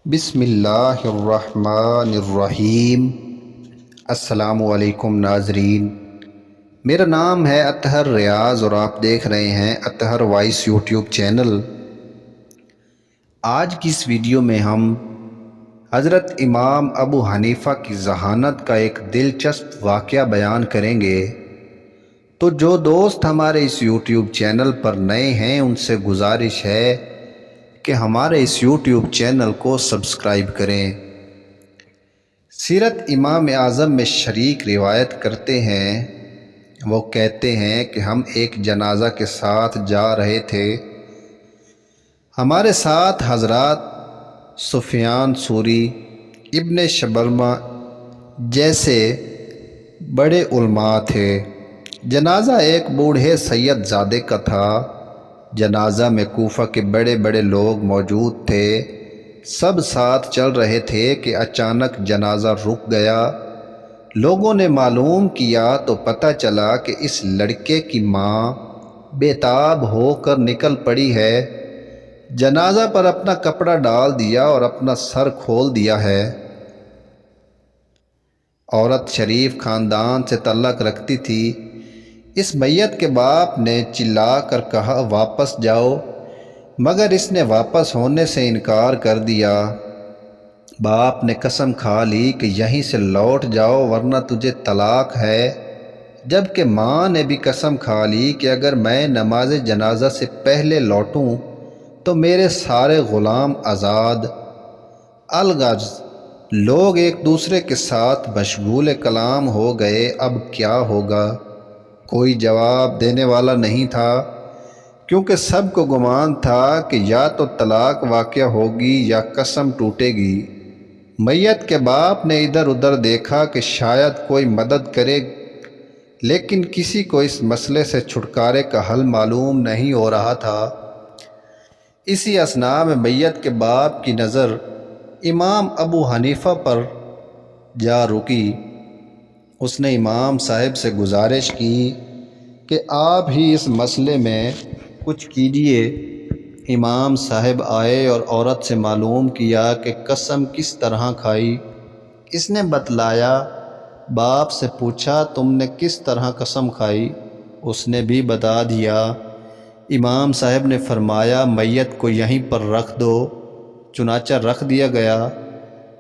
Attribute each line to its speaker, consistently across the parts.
Speaker 1: بسم اللہ الرحمن الرحیم۔ السلام علیکم ناظرین، میرا نام ہے اطہر ریاض اور آپ دیکھ رہے ہیں اطہر وائس یوٹیوب چینل۔ آج کی اس ویڈیو میں ہم حضرت امام ابو حنیفہ کی ذہانت کا ایک دلچسپ واقعہ بیان کریں گے۔ تو جو دوست ہمارے اس یوٹیوب چینل پر نئے ہیں ان سے گزارش ہے کہ ہمارے اس یوٹیوب چینل کو سبسکرائب کریں۔ سیرت امام اعظم میں شریک روایت کرتے ہیں، وہ کہتے ہیں کہ ہم ایک جنازہ کے ساتھ جا رہے تھے۔ ہمارے ساتھ حضرات سفیان ثوری، ابن شبرمہ جیسے بڑے علماء تھے۔ جنازہ ایک بوڑھے سید زادے کا تھا۔ جنازہ میں کوفہ کے بڑے بڑے لوگ موجود تھے۔ سب ساتھ چل رہے تھے کہ اچانک جنازہ رک گیا۔ لوگوں نے معلوم کیا تو پتہ چلا کہ اس لڑکے کی ماں بے تاب ہو کر نکل پڑی ہے۔ جنازہ پر اپنا کپڑا ڈال دیا اور اپنا سر کھول دیا ہے۔ عورت شریف خاندان سے تعلق رکھتی تھی۔ اس میت کے باپ نے چلا کر کہا واپس جاؤ، مگر اس نے واپس ہونے سے انکار کر دیا۔ باپ نے قسم کھا لی کہ یہیں سے لوٹ جاؤ ورنہ تجھے طلاق ہے، جبکہ ماں نے بھی قسم کھا لی کہ اگر میں نماز جنازہ سے پہلے لوٹوں تو میرے سارے غلام آزاد۔ الغرض لوگ ایک دوسرے کے ساتھ مشغول کلام ہو گئے۔ اب کیا ہوگا؟ کوئی جواب دینے والا نہیں تھا، کیونکہ سب کو گمان تھا کہ یا تو طلاق واقع ہوگی یا قسم ٹوٹے گی۔ میت کے باپ نے ادھر ادھر دیکھا کہ شاید کوئی مدد کرے، لیکن کسی کو اس مسئلے سے چھٹکارے کا حل معلوم نہیں ہو رہا تھا۔ اسی اثناء میں میت کے باپ کی نظر امام ابو حنیفہ پر جا رکی۔ اس نے امام صاحب سے گزارش کی کہ آپ ہی اس مسئلے میں کچھ کیجیے۔ امام صاحب آئے اور عورت سے معلوم کیا کہ قسم کس طرح کھائی۔ اس نے بتلایا۔ باپ سے پوچھا تم نے کس طرح قسم کھائی؟ اس نے بھی بتا دیا۔ امام صاحب نے فرمایا میت کو یہیں پر رکھ دو، چنانچہ رکھ دیا گیا۔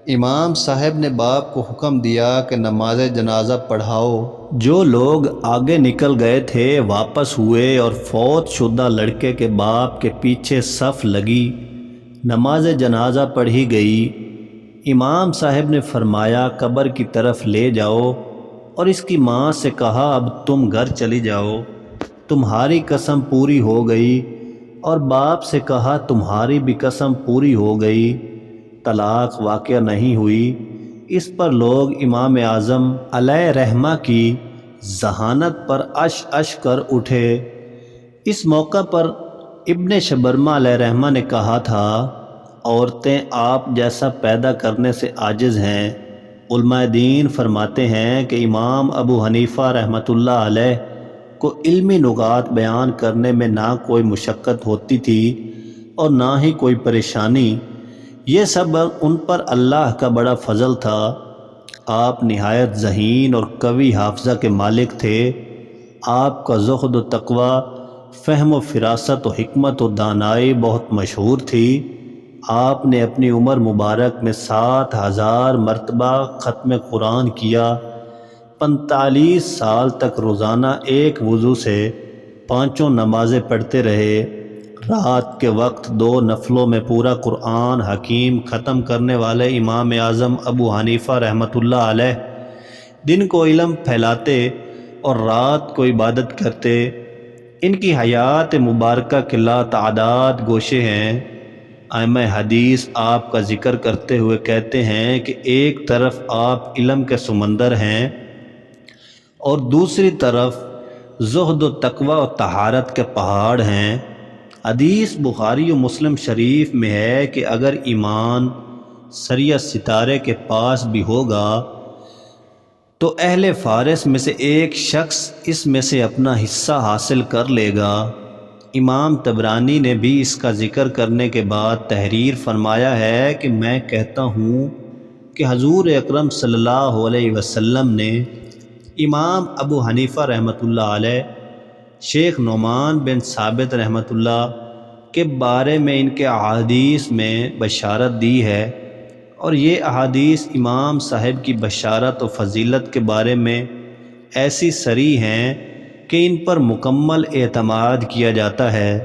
Speaker 1: امام صاحب نے باپ کو حکم دیا کہ نماز جنازہ پڑھاؤ۔ جو لوگ آگے نکل گئے تھے واپس ہوئے اور فوت شدہ لڑکے کے باپ کے پیچھے صف لگی۔ نماز جنازہ پڑھی گئی۔ امام صاحب نے فرمایا قبر کی طرف لے جاؤ اور اس کی ماں سے کہا اب تم گھر چلی جاؤ، تمہاری قسم پوری ہو گئی، اور باپ سے کہا تمہاری بھی قسم پوری ہو گئی، طلاق واقع نہیں ہوئی۔ اس پر لوگ امام اعظم علیہ رحمہ کی ذہانت پر اش اش کر اٹھے۔ اس موقع پر ابن شبرمہ علیہ رحمہ نے کہا تھا عورتیں آپ جیسا پیدا کرنے سے عاجز ہیں۔ علماء دین فرماتے ہیں کہ امام ابو حنیفہ رحمۃ اللہ علیہ کو علمی نکات بیان کرنے میں نہ کوئی مشقت ہوتی تھی اور نہ ہی کوئی پریشانی۔ یہ سب ان پر اللہ کا بڑا فضل تھا۔ آپ نہایت ذہین اور قوی حافظہ کے مالک تھے۔ آپ کا زہد و تقوی، فہم و فراست و حکمت و دانائی بہت مشہور تھی۔ آپ نے اپنی عمر مبارک میں 7,000 مرتبہ ختم قرآن کیا۔ 45 سال تک روزانہ ایک وضو سے 5 نمازیں پڑھتے رہے۔ رات کے وقت 2 نفلوں میں پورا قرآن حکیم ختم کرنے والے امام اعظم ابو حنیفہ رحمۃ اللہ علیہ دن کو علم پھیلاتے اور رات کو عبادت کرتے۔ ان کی حیات مبارکہ کے لا تعداد گوشے ہیں۔ ائمہ حدیث آپ کا ذکر کرتے ہوئے کہتے ہیں کہ ایک طرف آپ علم کے سمندر ہیں اور دوسری طرف زہد و تقوی و طہارت کے پہاڑ ہیں۔ حدیث بخاری و مسلم شریف میں ہے کہ اگر ایمان سریہ ستارے کے پاس بھی ہوگا تو اہل فارس میں سے ایک شخص اس میں سے اپنا حصہ حاصل کر لے گا۔ امام طبرانی نے بھی اس کا ذکر کرنے کے بعد تحریر فرمایا ہے کہ میں کہتا ہوں کہ حضور اکرم صلی اللہ علیہ وسلم نے امام ابو حنیفہ رحمۃ اللہ علیہ، شیخ نعمان بن ثابت رحمۃ اللہ کے بارے میں ان کے احادیث میں بشارت دی ہے، اور یہ احادیث امام صاحب کی بشارت و فضیلت کے بارے میں ایسی صریح ہیں کہ ان پر مکمل اعتماد کیا جاتا ہے۔